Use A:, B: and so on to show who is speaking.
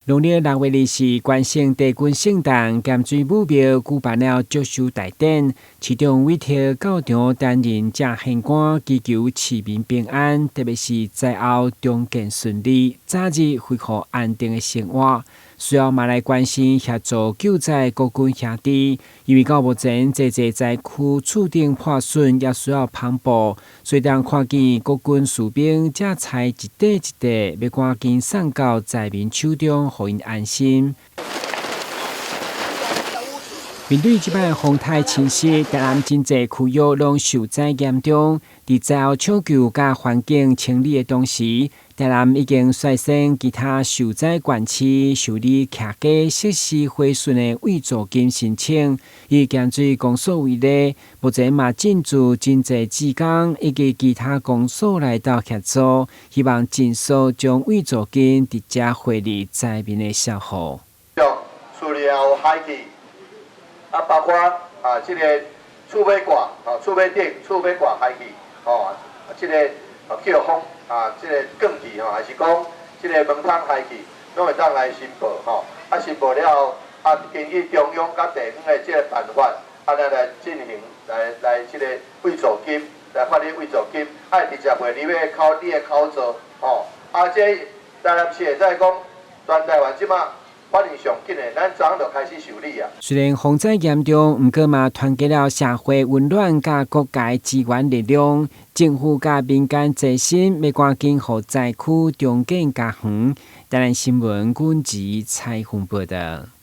A: 农历6月20日，关省地军圣堂咸水母庙举办了祝寿大典，其中委托教场担任正献官，祈求市民平安，特别是灾后重建顺利，早日恢复安定的生活。需要马来关心协助救灾国军兄弟，因为到目前济灾区厝顶破损，也需要帮补，所以当看见国军士兵这菜一块一块，要赶紧送到灾民手中，让因安心。面对这摆风台侵袭，台南真济区域拢受灾严重。伫灾后抢救甲环境清理的同时，台南已经率先其他受灾县市受理客家设施毁损的慰助金申请。以咸水公所为例，目前嘛进驻真济职工以及其他公所来到协助，希望尽速将慰助金直接汇入灾民的小户。
B: 处理后海气。包括这个厝尾挂厝尾顶、厝尾挂海气这个叫风这个更气还是讲这个门窗海气，拢会当来申报申报了根据中央甲地方的这个办法来进行来这个慰助金来发你慰助金，直接汇入你的口座这台南市会使讲全台湾即马。反应上紧的，咱早上就开始受理啊。
A: 虽然风灾严重，不过嘛团结了社会温暖甲各界资源力量，政府甲民间齐心，要赶紧互灾区重建家园。台南新闻阮子采访报道。